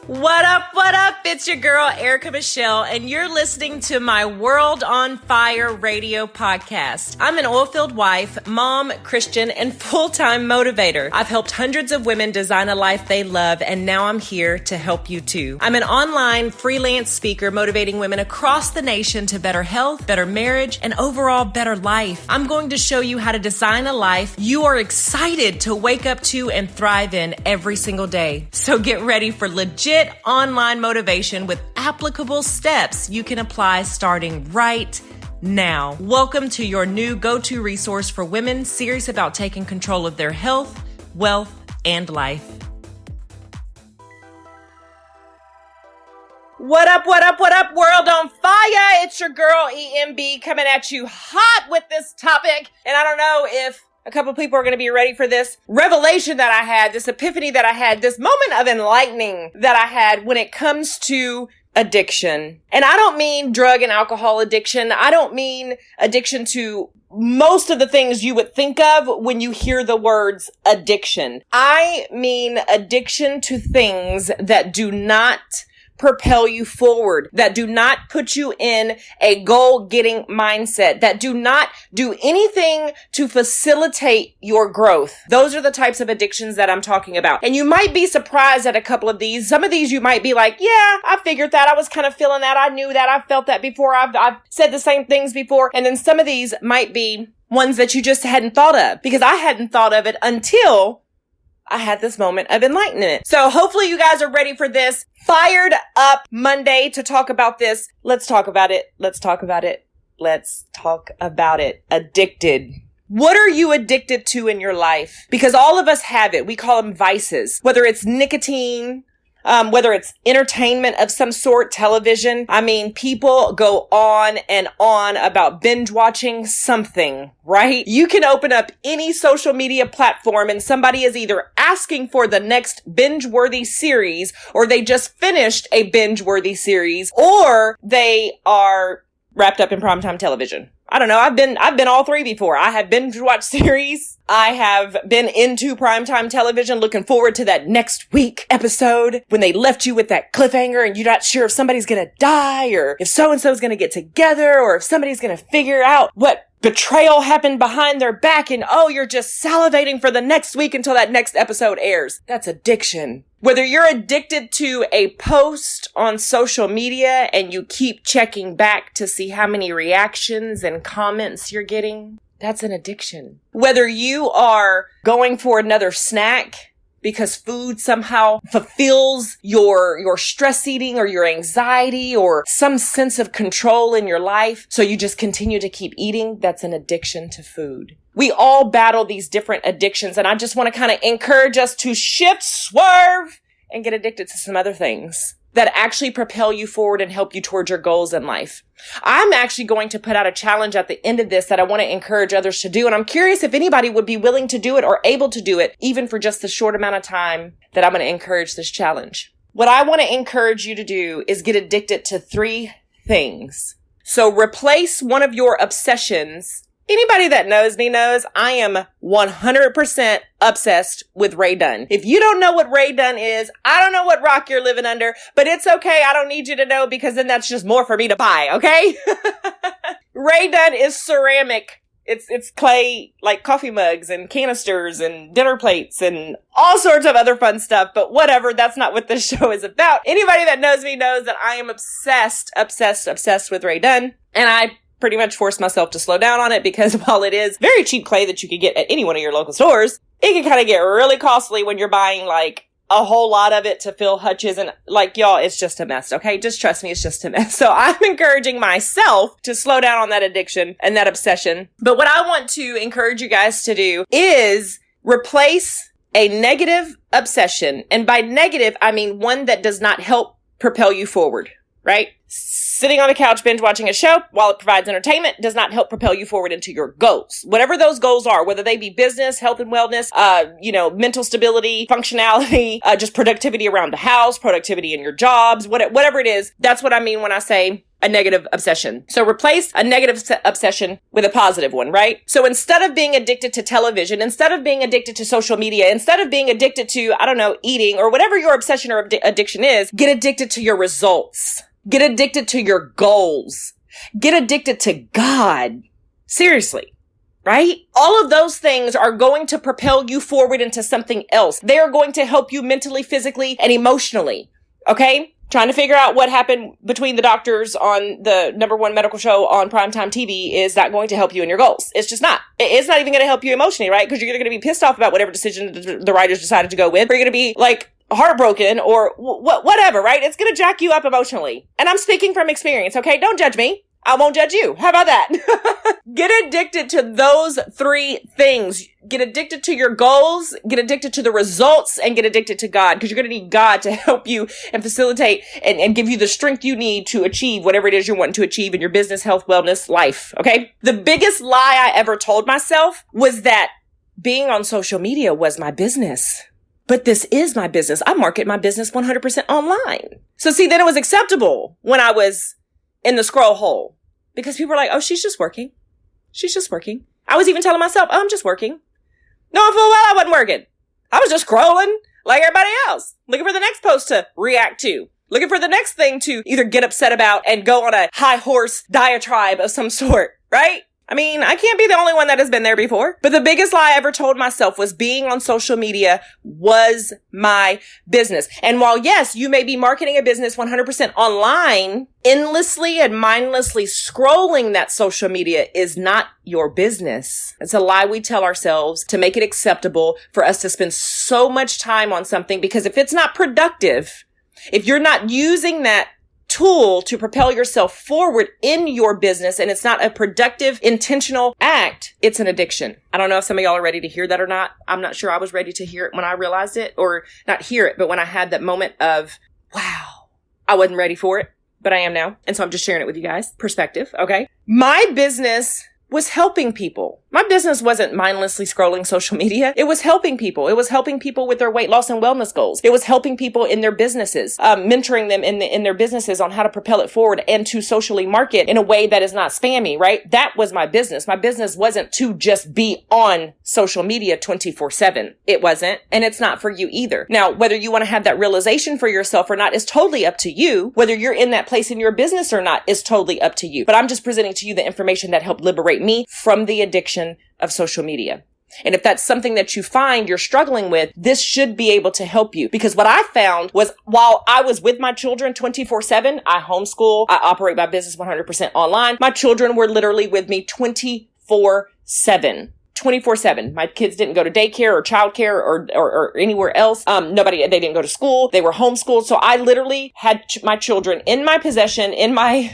What up, what up? It's your girl, Erica Michelle, and you're listening to my World on Fire radio podcast. I'm an oil-filled wife, mom, Christian, and full-time motivator. I've helped hundreds of women design a life they love, and now I'm here to help you too. I'm an online freelance speaker motivating women across the nation to better health, better marriage, and overall better life. I'm going to show you how to design a life you are excited to wake up to and thrive in every single day. So get ready for legit online motivation with applicable steps you can apply starting right now. Welcome to your new go-to resource for women serious about taking control of their health, wealth, and life. What up, what up, what up, world on fire? It's your girl, EMB, coming at you hot with this topic. And I don't know if a couple people are going to be ready for this revelation that I had, this epiphany that I had, this moment of enlightening that I had when it comes to addiction. And I don't mean drug and alcohol addiction. I don't mean addiction to most of the things you would think of when you hear the words addiction. I mean addiction to things that do not propel you forward, that do not put you in a goal-getting mindset, that do not do anything to facilitate your growth. Those are the types of addictions that I'm talking about. And you might be surprised at a couple of these. Some of these you might be like, yeah, I figured that. I was kind of feeling that. I knew that. I felt that before. I've said the same things before. And then some of these might be ones that you just hadn't thought of, because I hadn't thought of it until I had this moment of enlightenment. So hopefully you guys are ready for this. Fired up Monday to talk about this. Let's talk about it. Let's talk about it. Let's talk about it. Addicted. What are you addicted to in your life? Because all of us have it. We call them vices. Whether it's nicotine, whether it's entertainment of some sort, television. I mean, people go on and on about binge watching something, right? You can open up any social media platform and somebody is either asking for the next binge-worthy series, or they just finished a binge-worthy series, or they are wrapped up in primetime television. I don't know. I've been all three before. I have binge watched series. I have been into primetime television, looking forward to that next week episode when they left you with that cliffhanger and you're not sure if somebody's going to die or if so-and-so is going to get together or if somebody's going to figure out what betrayal happened behind their back, and oh, you're just salivating for the next week until that next episode airs. That's addiction. Whether you're addicted to a post on social media and you keep checking back to see how many reactions and comments you're getting, that's an addiction. Whether you are going for another snack because food somehow fulfills your stress eating or your anxiety or some sense of control in your life, so you just continue to keep eating, that's an addiction to food. We all battle these different addictions, and I just want to kind of encourage us to shift, swerve, and get addicted to some other things that actually propel you forward and help you towards your goals in life. I'm actually going to put out a challenge at the end of this that I want to encourage others to do. And I'm curious if anybody would be willing to do it or able to do it, even for just the short amount of time that I'm going to encourage this challenge. What I want to encourage you to do is get addicted to 3 things. So replace one of your obsessions. Anybody that knows me knows I am 100% obsessed with Ray Dunn. If you don't know what Ray Dunn is, I don't know what rock you're living under, but it's okay. I don't need you to know, because then that's just more for me to buy, okay? Ray Dunn is ceramic. It's clay, like coffee mugs and canisters and dinner plates and all sorts of other fun stuff, but whatever, that's not what this show is about. Anybody that knows me knows that I am obsessed with Ray Dunn, and I pretty much forced myself to slow down on it, because while it is very cheap clay that you could get at any one of your local stores, it can kind of get really costly when you're buying like a whole lot of it to fill hutches, and like, y'all, it's just a mess, okay? Just trust me, it's just a mess. So I'm encouraging myself to slow down on that addiction and that obsession. But what I want to encourage you guys to do is replace a negative obsession. And by negative, I mean one that does not help propel you forward, right? Sitting on the couch binge watching a show, while it provides entertainment, does not help propel you forward into your goals. Whatever those goals are, whether they be business, health and wellness, mental stability, functionality, just productivity around the house, productivity in your jobs, whatever it is, that's what I mean when I say a negative obsession. So replace a negative obsession with a positive one, right? So instead of being addicted to television, instead of being addicted to social media, instead of being addicted to, eating or whatever your obsession or addiction is, get addicted to your results. Get addicted to your goals. Get addicted to God. Seriously, right? All of those things are going to propel you forward into something else. They are going to help you mentally, physically, and emotionally. Okay? Trying to figure out what happened between the doctors on the #1 medical show on primetime TV is not going to help you in your goals. It's just not. It's not even going to help you emotionally, right? Because you're going to be pissed off about whatever decision the writers decided to go with. Or you're going to be like heartbroken or whatever, right? It's going to jack you up emotionally. And I'm speaking from experience, okay? Don't judge me. I won't judge you. How about that? Get addicted to those 3 things. Get addicted to your goals, get addicted to the results, and get addicted to God. Because you're going to need God to help you and facilitate and give you the strength you need to achieve whatever it is you're wanting to achieve in your business, health, wellness, life. Okay? The biggest lie I ever told myself was that being on social media was my business. But this is my business. I market my business 100% online. So see, then it was acceptable when I was in the scroll hole. Because people were like, oh, she's just working. She's just working. I was even telling myself, oh, I'm just working. No, full well I wasn't working. I was just scrolling like everybody else, looking for the next post to react to, looking for the next thing to either get upset about and go on a high horse diatribe of some sort, right? I mean, I can't be the only one that has been there before. But the biggest lie I ever told myself was being on social media was my business. And while, yes, you may be marketing a business 100% online, endlessly and mindlessly scrolling that social media is not your business. It's a lie we tell ourselves to make it acceptable for us to spend so much time on something, because if it's not productive, if you're not using that tool to propel yourself forward in your business and it's not a productive, intentional act, it's an addiction. I don't know if some of y'all are ready to hear that or not. I'm not sure I was ready to hear it when I realized it, or not hear it, but when I had that moment of, wow, I wasn't ready for it, but I am now. And so I'm just sharing it with you guys. Perspective, okay? My business was helping people. My business wasn't mindlessly scrolling social media. It was helping people. It was helping people with their weight loss and wellness goals. It was helping people in their businesses, mentoring them in their businesses on how to propel it forward and to socially market in a way that is not spammy, right? That was my business. My business wasn't to just be on social media 24/7. It wasn't. And it's not for you either. Now, whether you want to have that realization for yourself or not is totally up to you. Whether you're in that place in your business or not is totally up to you. But I'm just presenting to you the information that helped liberate me from the addiction of social media. And if that's something that you find you're struggling with, this should be able to help you. Because what I found was, while I was with my children 24/7, I homeschool, I operate my business 100% online. My children were literally with me 24/7. 24/7. My kids didn't go to daycare or childcare or anywhere else. They didn't go to school. They were homeschooled. So I literally had my children in my possession, in my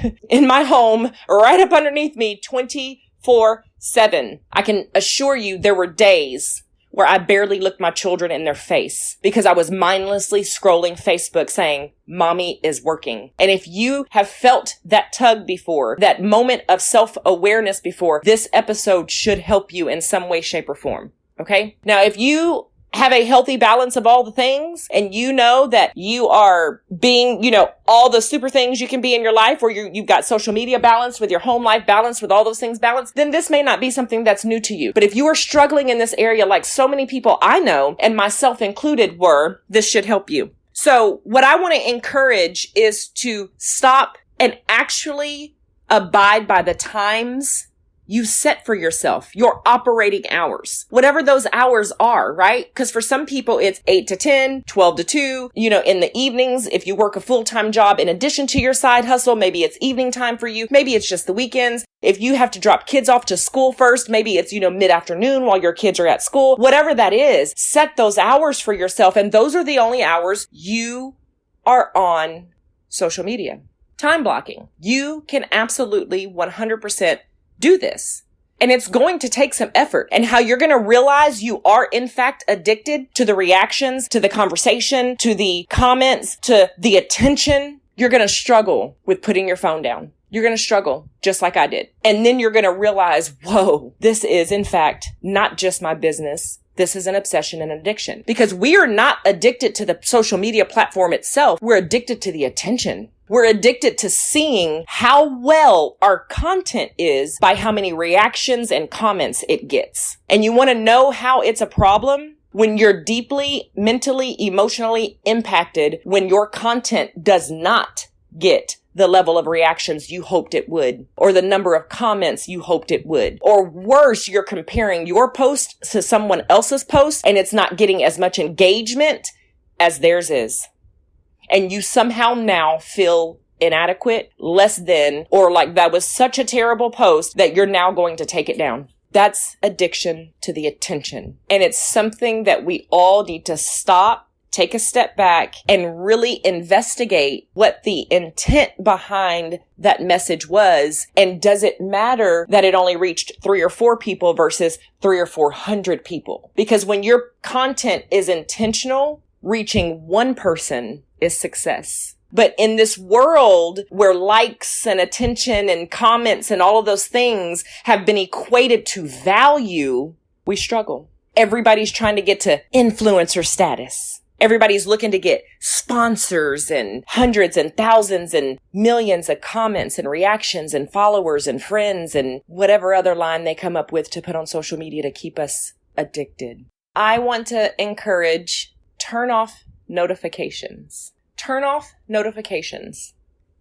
home, right up underneath me 24/7. I can assure you there were days where I barely looked my children in their face because I was mindlessly scrolling Facebook saying, Mommy is working. And if you have felt that tug before, that moment of self-awareness before, this episode should help you in some way, shape, or form. Okay? Now, if you have a healthy balance of all the things and you know that you are being, all the super things you can be in your life, where you've got social media balanced with your home life balanced with all those things balanced, then this may not be something that's new to you. But if you are struggling in this area, like so many people I know, and myself included were, this should help you. So what I want to encourage is to stop and actually abide by the times you set for yourself, your operating hours, whatever those hours are, right? Because for some people, it's 8 to 10, 12 to 2, in the evenings. If you work a full-time job in addition to your side hustle, maybe it's evening time for you. Maybe it's just the weekends. If you have to drop kids off to school first, maybe it's, mid-afternoon while your kids are at school. Whatever that is, set those hours for yourself. And those are the only hours you are on social media. Time blocking. You can absolutely 100% do this. And it's going to take some effort. And how you're going to realize you are in fact addicted to the reactions, to the conversation, to the comments, to the attention You're going to struggle with putting your phone down. You're going to struggle just like I did. And then you're going to realize, whoa, this is in fact not just my business. This is an obsession and addiction, because we are not addicted to the social media platform itself. We're addicted to the attention. We're addicted to seeing how well our content is by how many reactions and comments it gets. And you want to know how it's a problem? When you're deeply, mentally, emotionally impacted, when your content does not get the level of reactions you hoped it would, or the number of comments you hoped it would, or worse, you're comparing your post to someone else's post and it's not getting as much engagement as theirs is. And you somehow now feel inadequate, less than, or like that was such a terrible post that you're now going to take it down. That's addiction to the attention. And it's something that we all need to stop, take a step back, and really investigate what the intent behind that message was. And does it matter that it only reached 3 or 4 people versus 300 or 400 people? Because when your content is intentional, reaching one person is success. But in this world where likes and attention and comments and all of those things have been equated to value, we struggle. Everybody's trying to get to influencer status. Everybody's looking to get sponsors and hundreds and thousands and millions of comments and reactions and followers and friends and whatever other line they come up with to put on social media to keep us addicted. I want to encourage, turn off notifications. Turn off notifications.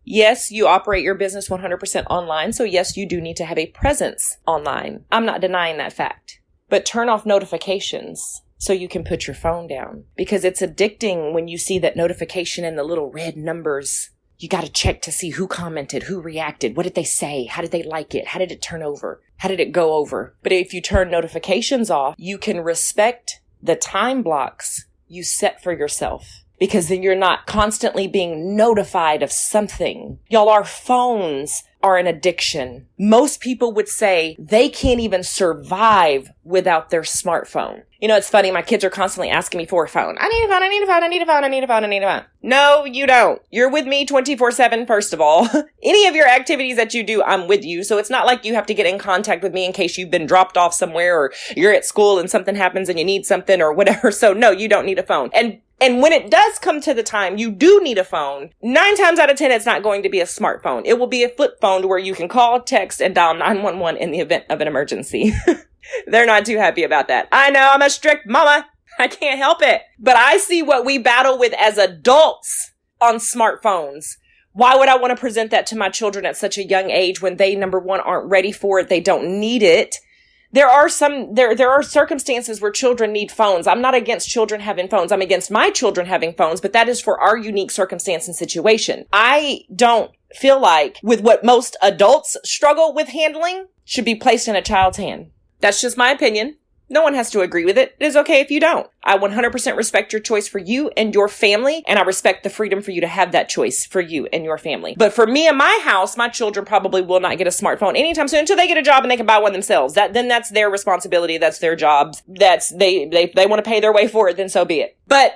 Yes, you operate your business 100% online. So yes, you do need to have a presence online. I'm not denying that fact. But turn off notifications so you can put your phone down, because it's addicting when you see that notification and the little red numbers. You got to check to see who commented, who reacted, what did they say, how did they like it, how did it turn over, how did it go over. But if you turn notifications off, you can respect the time blocks you set for yourself, because then you're not constantly being notified of something. Y'all, our phones are an addiction. Most people would say they can't even survive without their smartphone. You know, it's funny. My kids are constantly asking me for a phone. I need a phone. I need a phone. I need a phone. I need a phone. I need a phone. No, you don't. You're with me 24/7, first of all. Any of your activities that you do, I'm with you. So it's not like you have to get in contact with me in case you've been dropped off somewhere or you're at school and something happens and you need something or whatever. So no, you don't need a phone. And when it does come to the time you do need a phone, 9 times out of 10, it's not going to be a smartphone. It will be a flip phone to where you can call, text, and dial 911 in the event of an emergency. They're not too happy about that. I know, I'm a strict mama. I can't help it. But I see what we battle with as adults on smartphones. Why would I want to present that to my children at such a young age when they, number one, aren't ready for it? They don't need it. There are circumstances where children need phones. I'm not against children having phones. I'm against my children having phones, but that is for our unique circumstance and situation. I don't feel like with what most adults struggle with handling should be placed in a child's hand. That's just my opinion. No one has to agree with it. It is okay if you don't. I 100% respect your choice for you and your family, and I respect the freedom for you to have that choice for you and your family. But for me and my house, my children probably will not get a smartphone anytime soon until they get a job and they can buy one themselves. Then that's their responsibility. That's their job. They want to pay their way for it, then so be it. But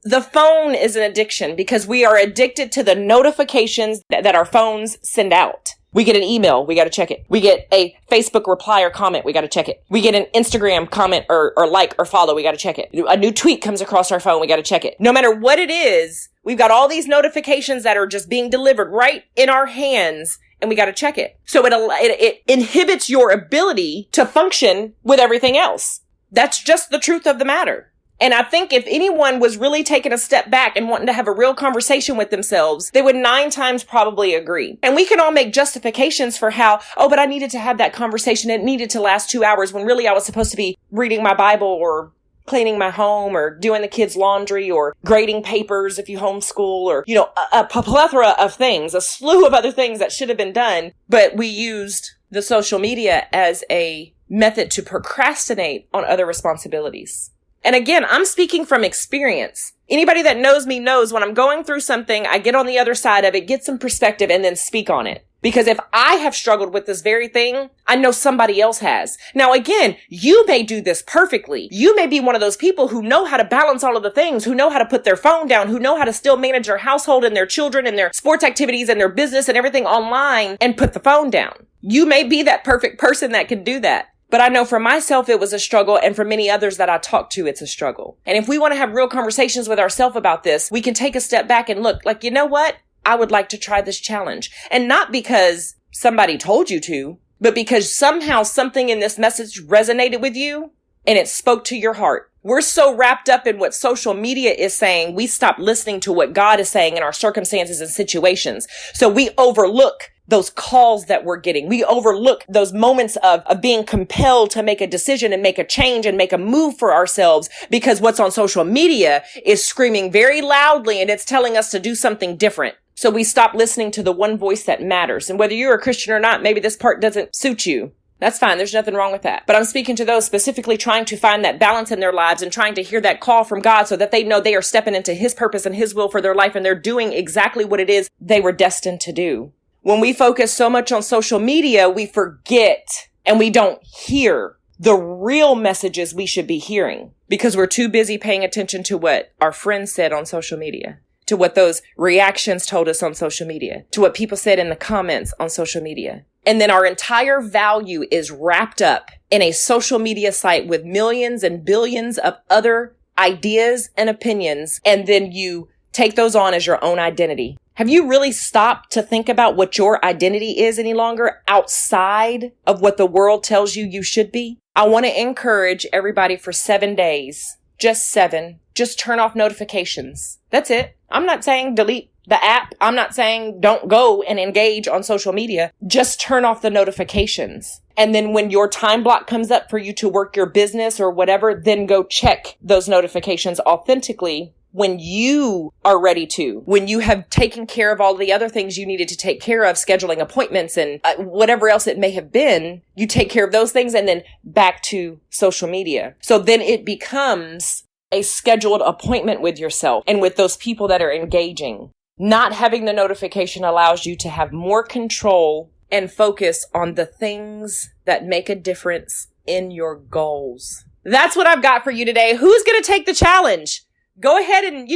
the phone is an addiction because we are addicted to the notifications that our phones send out. We get an email, we got to check it. We get a Facebook reply or comment, we got to check it. We get an Instagram comment or like or follow, we got to check it. A new tweet comes across our phone, we got to check it. No matter what it is, we've got all these notifications that are just being delivered right in our hands, and we got to check it. So it inhibits your ability to function with everything else. That's just the truth of the matter. And I think if anyone was really taking a step back and wanting to have a real conversation with themselves, they would 9 times probably agree. And we can all make justifications for how, but I needed to have that conversation. It needed to last 2 hours when really I was supposed to be reading my Bible or cleaning my home or doing the kids' laundry or grading papers if you homeschool or, a plethora of things, a slew of other things that should have been done. But we used the social media as a method to procrastinate on other responsibilities. And again, I'm speaking from experience. Anybody that knows me knows when I'm going through something, I get on the other side of it, get some perspective, and then speak on it. Because if I have struggled with this very thing, I know somebody else has. Now, again, you may do this perfectly. You may be one of those people who know how to balance all of the things, who know how to put their phone down, who know how to still manage their household and their children and their sports activities and their business and everything online and put the phone down. You may be that perfect person that can do that. But I know for myself, it was a struggle. And for many others that I talk to, it's a struggle. And if we want to have real conversations with ourselves about this, we can take a step back and look like, you know what? I would like to try this challenge. And not because somebody told you to, but because somehow something in this message resonated with you and it spoke to your heart. We're so wrapped up in what social media is saying, we stop listening to what God is saying in our circumstances and situations. So we overlook those calls that we're getting. We overlook those moments of being compelled to make a decision and make a change and make a move for ourselves because what's on social media is screaming very loudly and it's telling us to do something different. So we stop listening to the one voice that matters. And whether you're a Christian or not, maybe this part doesn't suit you. That's fine. There's nothing wrong with that. But I'm speaking to those specifically trying to find that balance in their lives and trying to hear that call from God so that they know they are stepping into His purpose and His will for their life and they're doing exactly what it is they were destined to do. When we focus so much on social media, we forget and we don't hear the real messages we should be hearing because we're too busy paying attention to what our friends said on social media, to what those reactions told us on social media, to what people said in the comments on social media. And then our entire value is wrapped up in a social media site with millions and billions of other ideas and opinions. And then you take those on as your own identity. Have you really stopped to think about what your identity is any longer outside of what the world tells you you should be? I want to encourage everybody for 7 days, just 7, just turn off notifications. That's it. I'm not saying delete the app. I'm not saying don't go and engage on social media. Just turn off the notifications. And then when your time block comes up for you to work your business or whatever, then go check those notifications authentically when you are ready to, when you have taken care of all the other things you needed to take care of, scheduling appointments and whatever else it may have been, you take care of those things and then back to social media. So then it becomes a scheduled appointment with yourself and with those people that are engaging. Not having the notification allows you to have more control and focus on the things that make a difference in your goals. That's what I've got for you today. Who's going to take the challenge? Go ahead and,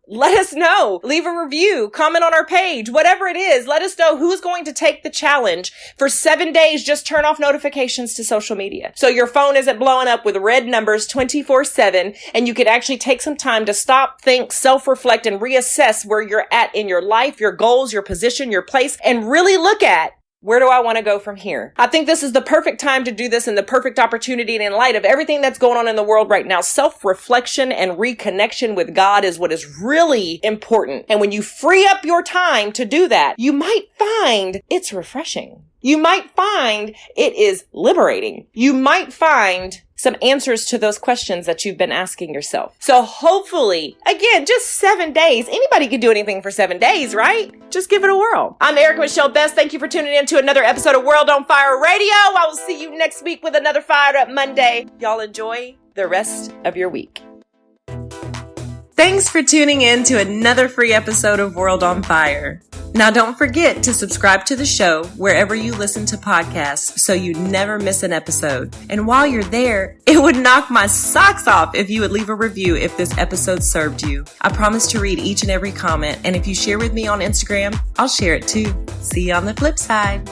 let us know. Leave a review, comment on our page, whatever it is. Let us know who's going to take the challenge. For 7 days, just turn off notifications to social media. So your phone isn't blowing up with red numbers 24/7, and you could actually take some time to stop, think, self-reflect, and reassess where you're at in your life, your goals, your position, your place, and really look at where do I want to go from here? I think this is the perfect time to do this and the perfect opportunity. And in light of everything that's going on in the world right now, self-reflection and reconnection with God is what is really important. And when you free up your time to do that, you might find it's refreshing. You might find it is liberating. You might find some answers to those questions that you've been asking yourself. So hopefully, again, just 7 days. Anybody can do anything for 7 days, right? Just give it a whirl. I'm Erica Michelle Best. Thank you for tuning in to another episode of World on Fire Radio. I will see you next week with another Fired Up Monday. Y'all enjoy the rest of your week. Thanks for tuning in to another free episode of World on Fire. Now don't forget to subscribe to the show wherever you listen to podcasts so you never miss an episode. And while you're there, it would knock my socks off if you would leave a review if this episode served you. I promise to read each and every comment, and if you share with me on Instagram, I'll share it too. See you on the flip side.